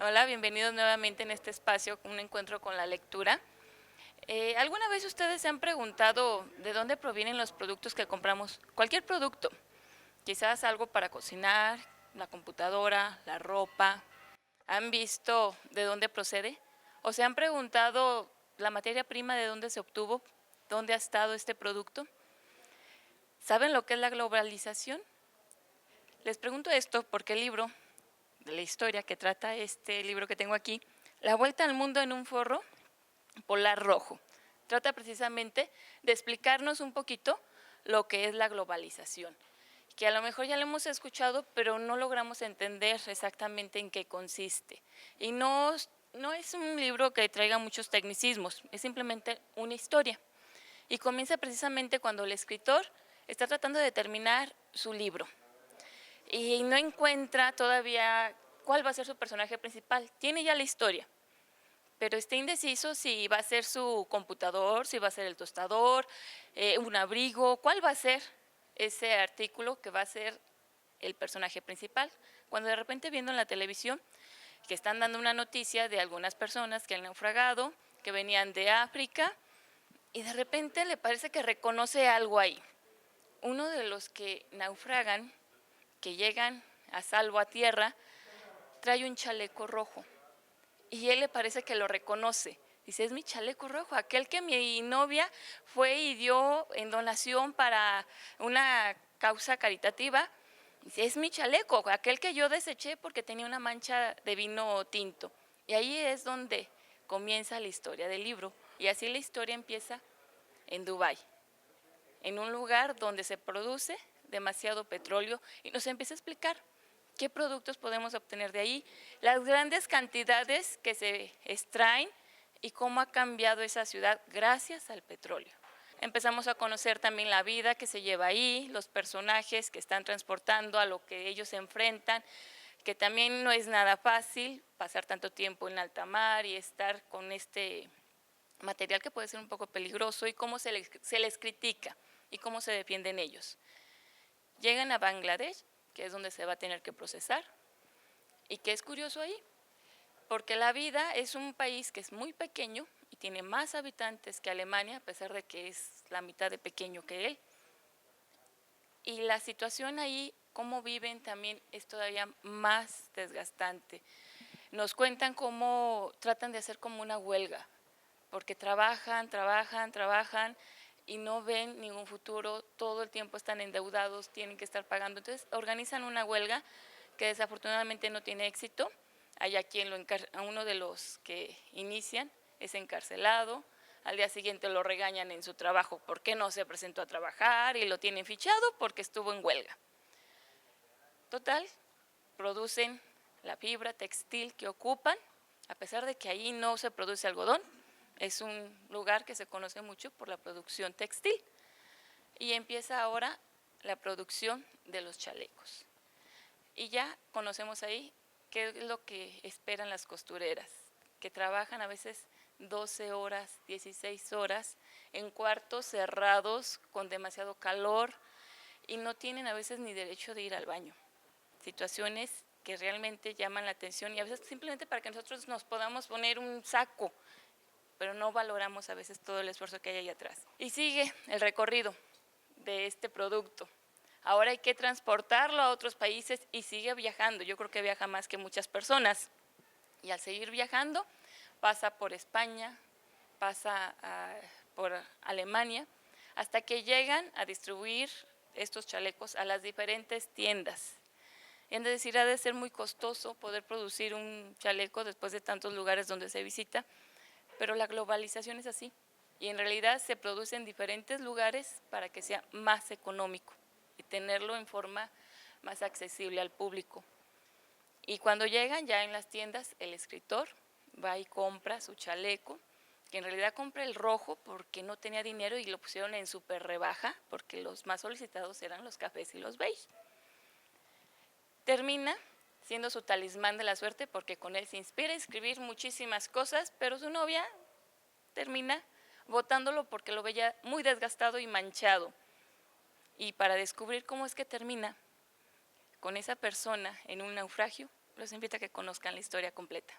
Hola, bienvenidos nuevamente en este espacio, un encuentro con la lectura. ¿Alguna vez ustedes se han preguntado de dónde provienen los productos que compramos? Cualquier producto, quizás algo para cocinar, la computadora, la ropa. ¿Han visto de dónde procede? ¿O se han preguntado la materia prima de dónde se obtuvo? ¿Dónde ha estado este producto? ¿Saben lo que es la globalización? Les pregunto esto porque el libro de la historia que trata este libro que tengo aquí, La Vuelta al Mundo en un Forro Polar Rojo, trata precisamente de explicarnos un poquito lo que es la globalización, que a lo mejor ya lo hemos escuchado, pero no logramos entender exactamente en qué consiste. Y no es un libro que traiga muchos tecnicismos, es simplemente una historia. Y comienza precisamente cuando el escritor está tratando de terminar su libro y no encuentra todavía cuál va a ser su personaje principal. Tiene ya la historia, pero está indeciso si va a ser su computador, si va a ser el tostador, un abrigo, cuál va a ser ese artículo que va a ser el personaje principal. Cuando de repente viendo en la televisión que están dando una noticia de algunas personas que han naufragado, que venían de África, y de repente le parece que reconoce algo ahí. Uno de los que naufragan, que llegan a salvo a tierra, trae un chaleco rojo y él le parece que lo reconoce. Dice, es mi chaleco rojo, aquel que mi novia fue y dio en donación para una causa caritativa. Dice, es mi chaleco, aquel que yo deseché porque tenía una mancha de vino tinto. Y ahí es donde comienza la historia del libro. Y así la historia empieza en Dubái, en un lugar donde se produce demasiado petróleo, y nos empieza a explicar qué productos podemos obtener de ahí, las grandes cantidades que se extraen y cómo ha cambiado esa ciudad gracias al petróleo. Empezamos a conocer también la vida que se lleva ahí, los personajes que están transportando, a lo que ellos se enfrentan, que también no es nada fácil pasar tanto tiempo en alta mar y estar con este material que puede ser un poco peligroso, y cómo se les critica y cómo se defienden ellos. Llegan a Bangladesh, que es donde se va a tener que procesar, y que es curioso ahí, porque la vida es un país que es muy pequeño y tiene más habitantes que Alemania, a pesar de que es la mitad de pequeño que él, y la situación ahí, cómo viven, también es todavía más desgastante. Nos cuentan cómo tratan de hacer como una huelga, porque trabajan y no ven ningún futuro, todo el tiempo están endeudados, tienen que estar pagando. Entonces organizan una huelga que desafortunadamente no tiene éxito. Hay a quien a uno de los que inician es encarcelado, al día siguiente lo regañan en su trabajo porque no se presentó a trabajar y lo tienen fichado porque estuvo en huelga. Total, producen la fibra textil que ocupan, a pesar de que ahí no se produce algodón. Es un lugar que se conoce mucho por la producción textil, y empieza ahora la producción de los chalecos. Y ya conocemos ahí qué es lo que esperan las costureras, que trabajan a veces 12 horas, 16 horas en cuartos cerrados con demasiado calor y no tienen a veces ni derecho de ir al baño. Situaciones que realmente llaman la atención, y a veces simplemente para que nosotros nos podamos poner un saco, pero no valoramos a veces todo el esfuerzo que hay ahí atrás. Y sigue el recorrido de este producto. Ahora hay que transportarlo a otros países y sigue viajando. Yo creo que viaja más que muchas personas. Y al seguir viajando, pasa por España, pasa por Alemania, hasta que llegan a distribuir estos chalecos a las diferentes tiendas. Es decir, ha de ser muy costoso poder producir un chaleco después de tantos lugares donde se visita, pero la globalización es así, y en realidad se produce en diferentes lugares para que sea más económico y tenerlo en forma más accesible al público. Y cuando llegan ya en las tiendas, el escritor va y compra su chaleco, que en realidad compra el rojo porque no tenía dinero y lo pusieron en súper rebaja, porque los más solicitados eran los cafés y los beige. Termina siendo su talismán de la suerte porque con él se inspira a escribir muchísimas cosas, pero su novia termina botándolo porque lo veía muy desgastado y manchado. Y para descubrir cómo es que termina con esa persona en un naufragio, los invito a que conozcan la historia completa.